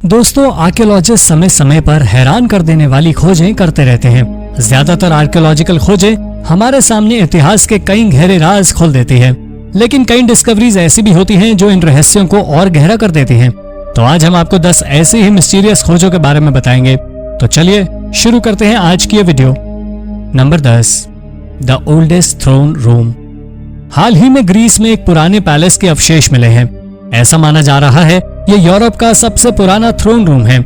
दोस्तों, आर्कियोलॉजिस्ट समय समय पर हैरान कर देने वाली खोजें करते रहते हैं। ज्यादातर आर्कियोलॉजिकल खोजें हमारे सामने इतिहास के कई गहरे राज खोल देती है, लेकिन कई डिस्कवरीज ऐसी भी होती हैं जो इन रहस्यों को और गहरा कर देती हैं। तो आज हम आपको 10 ऐसी ही मिस्टीरियस खोजों के बारे में बताएंगे। तो चलिए शुरू करते हैं आज की ये video. Number 10, the oldest throne room. हाल ही में ग्रीस में एक पुराने पैलेस के अवशेष मिले हैं। ऐसा माना जा रहा है ये यूरोप का सबसे पुराना थ्रोन रूम है।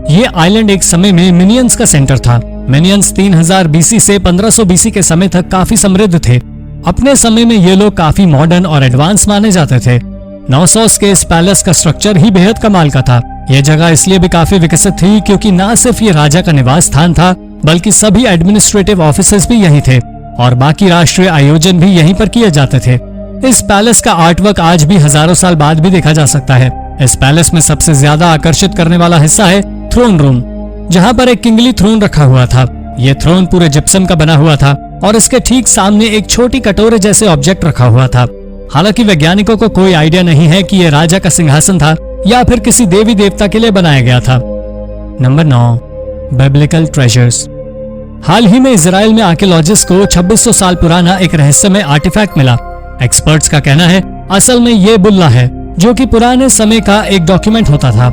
ये आइलैंड एक समय में मिनियंस का सेंटर था। मिनियंस 3000 बीसी से 1500 बीसी के समय तक काफी समृद्ध थे। अपने समय में ये लोग काफी मॉडर्न और एडवांस माने जाते थे। 900 के इस पैलेस का स्ट्रक्चर ही बेहद कमाल का था। यह जगह इसलिए भी काफी विकसित थी क्योंकि न सिर्फ ये राजा का निवास स्थान था, बल्कि सभी एडमिनिस्ट्रेटिव ऑफिसेस भी यहीं थे और बाकी राष्ट्रीय आयोजन भी यहीं पर किए जाते थे। इस पैलेस का आर्टवर्क आज भी हजारों साल बाद भी देखा जा सकता है। इस पैलेस में सबसे ज्यादा आकर्षित करने वाला हिस्सा है थ्रोन रूम, जहाँ पर एक किंगली थ्रोन रखा हुआ था। ये थ्रोन पूरे जिप्सम का बना हुआ था और इसके ठीक सामने एक छोटी कटोरे जैसे ऑब्जेक्ट रखा हुआ था। हालांकि वैज्ञानिकों को कोई आइडिया नहीं है कि यह राजा का सिंहासन था या फिर किसी देवी देवता के लिए बनाया गया था। Number 9, biblical treasures. हाल ही में इजराइल में आर्कियोलॉजिस्ट को 2600 साल पुराना एक रहस्यमय आर्टिफैक्ट मिला। एक्सपर्ट्स का कहना है असल में ये बुल्ला है, जो कि पुराने समय का एक डॉक्यूमेंट होता था।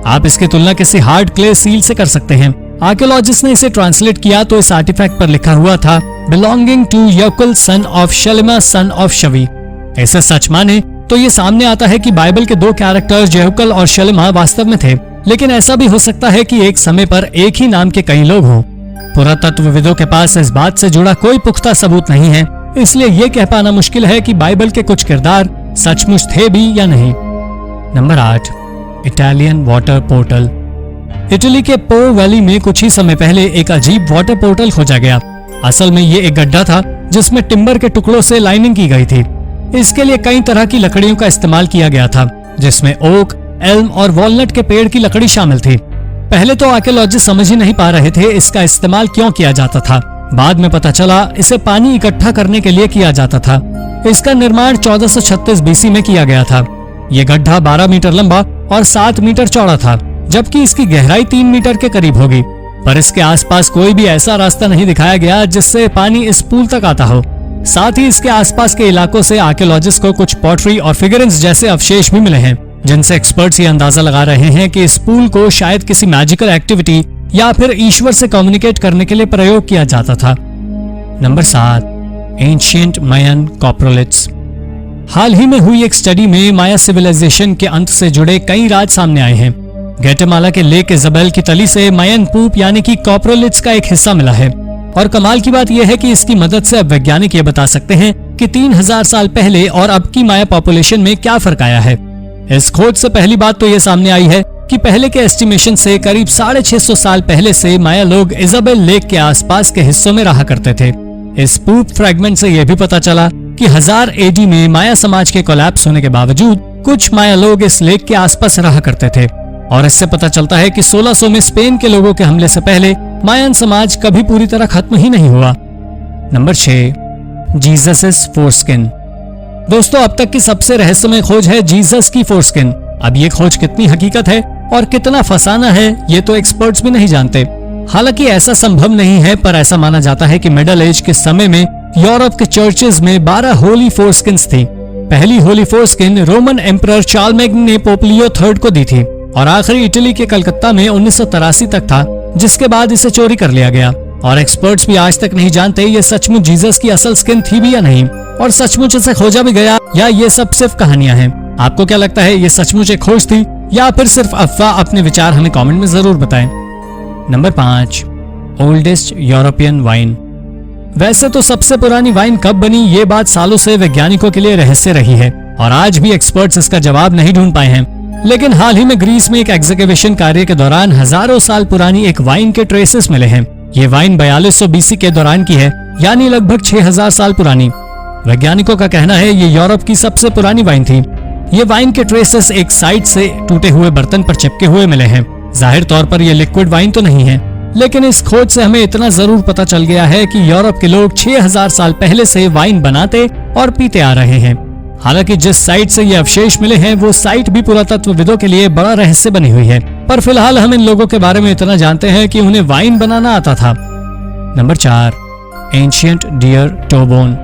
आप इसकी तुलना किसी हार्ड क्ले सील से कर सकते हैं। आर्कियोलॉजिस्ट ने इसे ट्रांसलेट किया तो इस आर्टिफैक्ट पर लिखा हुआ था, belonging to Yakul son of Shalima son of Shavi. ऐसे सच माने तो ये सामने आता है कि बाइबल के दो कैरेक्टर्स यहुकल और शलिमा वास्तव में थे, लेकिन ऐसा भी हो सकता है कि एक समय पर एक ही नाम के कई लोग हों। पुरातत्वविदों के पास इस बात से जुड़ा कोई पुख्ता सबूत नहीं है, इसलिए ये कह पाना मुश्किल है कि बाइबल के कुछ किरदार सचमुच थे भी या नहीं। Number 8, Italian water portal. Italy के पो वैली में कुछ ही समय पहले एक अजीब वाटर पोर्टल खोजा गया। असल में ये एक गड्ढा था जिसमें टिम्बर के टुकड़ों से लाइनिंग की गई थी। इसके लिए कई तरह की लकड़ियों का इस्तेमाल किया गया था, जिसमें ओक, एल्म और वॉलनट के पेड़ की लकड़ी शामिल थी। पहले तो आर्कियोलॉजिस्ट समझ ही नहीं पा रहे थे इसका इस्तेमाल क्यों किया जाता था। बाद में पता चला इसे पानी इकट्ठा करने के लिए किया जाता था। इसका निर्माण 1436 बीसी में किया गया था। ये गड्ढा 12 मीटर लंबा और 7 मीटर चौड़ा था, जबकि इसकी गहराई 3 मीटर के करीब होगी। पर इसके आसपास कोई भी ऐसा रास्ता नहीं दिखाया गया जिससे पानी इस पूल तक आता हो। साथ ही इसके आसपास के इलाकों से आर्कियोलॉजिस्ट को कुछ पॉटरी और फिगरिन्स जैसे अवशेष भी मिले हैं, जिनसे एक्सपर्ट्स ये अंदाजा लगा रहे हैं कि इस पूल को शायद किसी मैजिकल एक्टिविटी या फिर ईश्वर से कम्युनिकेट करने के लिए प्रयोग किया जाता था। नंबर 7, एंशिएंट मायन कॉप्रोलिथ्स। हाल ही में हुई एक स्टडी में माया सिविलाइजेशन के अंत से जुड़े कई राज सामने आए हैं। ग्वाटेमाला के लेक इजाबेल की तली से मायन पूप यानी कि कॉप्रोलिथ्स का एक हिस्सा मिला है और कमाल की बात यह है कि इसकी मदद से अब वैज्ञानिक ये बता सकते हैं कि 3000 साल पहले और अब की माया पॉपुलेशन में क्या फर्क आया है। इस खोज से पहली बात तो ये सामने आई है कि पहले के एस्टिमेशन से करीब 650 साल पहले से माया लोग इजाबेल लेक के आसपास के हिस्सों में रहा करते थे। इस पूप फ्रैगमेंट से यह भी पता चला कि 1000 एडी में माया समाज के कोलैप्स होने के बावजूद कुछ माया लोग इस लेक के आसपास रहा करते थे। और इससे पता चलता है कि 1600 में स्पेन के लोगों के हमले से पहले मायन समाज कभी पूरी तरह खत्म ही नहीं हुआ। Number 6, Jesus foreskin. दोस्तों, अब तक की सबसे रहस्यमय खोज है जीसस की फोरस्किन। अब ये खोज कितनी हकीकत है और कितना फसाना है ये तो एक्सपर्ट्स भी नहीं जानते। हालांकि ऐसा संभव नहीं है, पर ऐसा माना जाता है कि मिडल एज के समय में यूरोप के चर्चेज में 12 होली फोरस्किन्स थी। पहली होली फोरस्किन रोमन एम्परर चार्लमेग्न ने पोप लियो III को दी थी और आखिरी इटली के कलकत्ता में 1983 तक था, जिसके बाद इसे चोरी कर लिया गया। और एक्सपर्ट्स भी आज तक नहीं जानते ये सचमुच जीसस की असल स्किन थी भी या नहीं, और सचमुच इसे खोजा भी गया या ये सब सिर्फ कहानियां हैं। आपको क्या लगता है, ये सचमुच एक खोज थी या फिर सिर्फ अफवाह? अपने विचार हमें कमेंट में जरूर बताएं। Number 5, oldest European wine. वैसे तो सबसे पुरानी वाइन कब बनी ये बात सालों से वैज्ञानिकों के लिए रहस्य रही है और आज भी एक्सपर्ट्स इसका जवाब नहीं ढूंढ पाए हैं। लेकिन हाल ही में ग्रीस में एक एग्जीक्यूशन कार्य के दौरान हजारों साल पुरानी एक वाइन के ट्रेसेस मिले हैं। ये वाइन 4200 बीसी के दौरान की है, यानी लगभग 6000 साल पुरानी। वैज्ञानिकों का कहना है ये यूरोप की सबसे पुरानी वाइन थी। ये वाइन के ट्रेसेस एक साइड से टूटे हुए बर्तन पर चिपके हुए मिले हैं। जाहिर तौर पर ये लिक्विड वाइन तो नहीं है, लेकिन इस खोज से हमें इतना जरूर पता चल गया है कि यूरोप के लोग 6000 साल पहले से वाइन बनाते और पीते आ रहे हैं। हालांकि जिस साइट से ये अवशेष मिले हैं वो साइट भी पुरातत्वविदों के लिए बड़ा रहस्य बनी हुई है, पर फिलहाल हम इन लोगों के बारे में इतना जानते हैं कि उन्हें वाइन बनाना आता था। Number 4, ancient deer toe bone.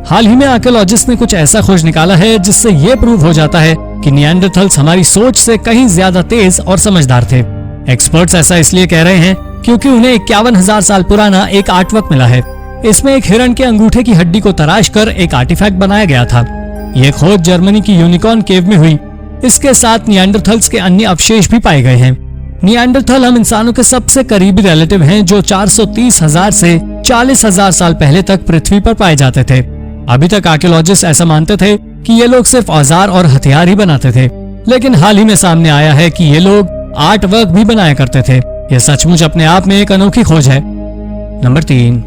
हाल ही में आर्कियोलॉजिस्ट ने कुछ ऐसा खोज निकाला है जिससे ये प्रूव हो जाता है कि निएंडरथल्स हमारी सोच से कहीं ज्यादा तेज और समझदार थे। एक्सपर्ट्स ऐसा इसलिए कह रहे हैं क्योंकि उन्हें 51,000 साल पुराना एक आर्टवर्क मिला है। इसमें एक हिरण के अंगूठे की हड्डी को तराश कर एक आर्टिफैक्ट बनाया गया था। ये खोज जर्मनी की यूनिकॉर्न केव में हुई। इसके साथ निएंडरथल्स के अन्य अवशेष भी पाए गए हैं। निएंडरथल हम इंसानों के सबसे करीबी रिलेटिव हैं जो 430,000 से 40,000 साल पहले तक पृथ्वी पर पाए जाते थे। अभी तक आर्कियोलॉजिस्ट ऐसा मानते थे कि ये लोग सिर्फ औजार और हथियार ही बनाते थे, लेकिन हाल ही में सामने आया है कि ये लोग आर्ट वर्क भी बनाया करते थे। यह सचमुच अपने आप में एक अनोखी खोज है। Number 3,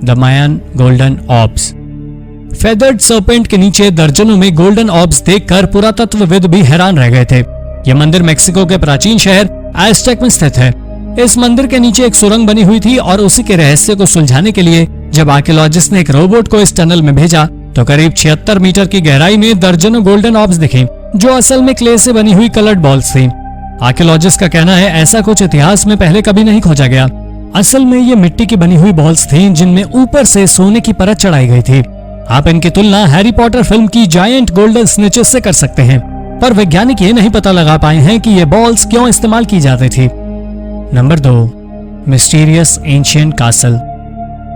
the Mayan golden orbs. Feathered serpent के नीचे दर्जनों में गोल्डन ऑर्ब्स देखकर पुरातत्वविद भी हैरान रह गए थे। यह मंदिर मेक्सिको के प्राचीन शहर एज़टेक में स्थित है। इस मंदिर के नीचे एक सुरंग बनी हुई थी और उसी के रहस्य को सुलझाने के लिए जब आर्कियोलॉजिस्ट ने एक रोबोट को इस टनल में भेजा तो करीब 76 मीटर की गहराई में दर्जनों गोल्डन ऑर्ब्स दिखे, जो असल में क्ले से बनी हुई कलर्ड बॉल्स थी। आर्कियोलॉजिस्ट का कहना है ऐसा कुछ इतिहास में पहले कभी नहीं खोजा गया। असल में ये मिट्टी की बनी हुई बॉल्स थी जिनमें ऊपर से सोने की परत चढ़ाई गई थी। आप इनकी तुलना हैरी पॉटर फिल्म की जायंट गोल्डन स्निचेस से कर सकते हैं, पर वैज्ञानिक ये नहीं पता लगा पाए हैं कि ये बॉल्स क्यों इस्तेमाल की जाती थी। Number 2, mysterious ancient castle.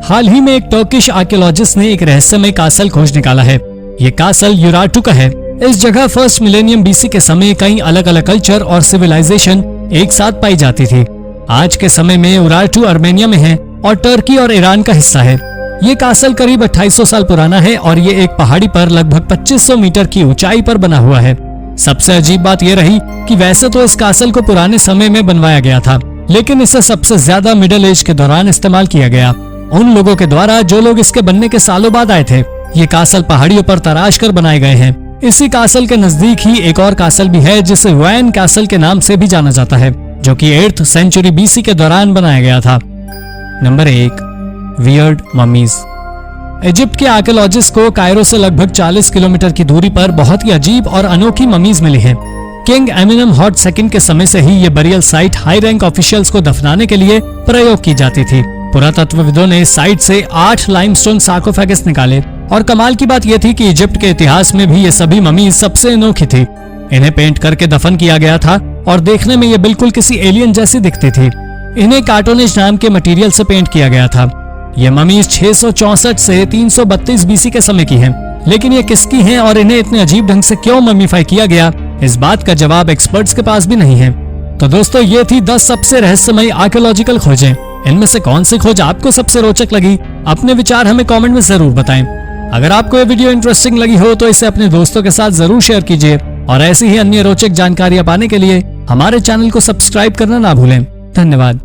हाल ही में एक टर्किश आर्कियोलॉजिस्ट ने एक रहस्यमय कासल खोज निकाला है। ये कासल यूराटू का है। इस जगह फर्स्ट मिलेनियम बीसी के समय कई अलग अलग कल्चर और सिविलाइजेशन एक साथ पाई जाती थी। आज के समय में यूराटू अर्मेनिया में है और टर्की और ईरान का हिस्सा है। ये कासल करीब 2800 साल पुराना है और ये एक पहाड़ी पर लगभग 2500 मीटर की ऊंचाई पर बना हुआ है। सबसे अजीब बात यह रही कि वैसे तो इस कासल को पुराने समय में बनवाया गया था, लेकिन इसे सबसे ज्यादा मिडिल एज के दौरान इस्तेमाल किया गया, उन लोगों के द्वारा जो लोग इसके बनने के सालों बाद आए थे। ये कासल पहाड़ियों पर तराश कर बनाए गए हैं। इसी कासल के नजदीक ही एक और कासल भी है जिसे वैन कासल के नाम से भी जाना जाता है, जो कि 8th सेंचुरी बीसी के दौरान बनाया गया था। Number 1, weird mummies. इजिप्ट के आर्कियोलॉजिस्ट को कायरो से लगभग 40 किलोमीटर की दूरी पर बहुत ही अजीब और अनोखी ममीज मिली हैं। किंग एमिनमहॉट सेकंड के समय से ही ये burial site high rank officials को दफनाने के लिए प्रयोग की जाती थी। पुरातत्वविदों ने इस साइट से 8 लाइमस्टोन सार्कोफेगस निकाले और कमाल की बात यह थी कि इजिप्ट के इतिहास में भी ये सभी ममीज सबसे अनोखी थी। इन्हें पेंट करके दफन किया गया था और देखने में ये बिल्कुल किसी एलियन जैसी दिखती थी। इन्हें कार्टोनेज नाम के मटेरियल से पेंट किया गया था। ये ममीज 664 से 332 बीसी के समय की हैं, लेकिन ये किसकी हैं और इन्हें इतने अजीब ढंग से क्यों ममीफाई किया गया, इस बात का जवाब एक्सपर्ट्स के पास भी नहीं है। तो दोस्तों, ये थी 10 सबसे रहस्यमयी आर्कियोलॉजिकल खोजें। इनमें से कौन सी खोज आपको सबसे रोचक लगी? अपने विचार हमें कमेंट में जरूर बताएं। अगर आपको ये वीडियो इंटरेस्टिंग लगी हो तो इसे अपने दोस्तों के साथ जरूर शेयर कीजिए और ऐसी ही अन्य रोचक जानकारियां पाने के लिए हमारे चैनल को सब्सक्राइब करना ना भूलें। धन्यवाद।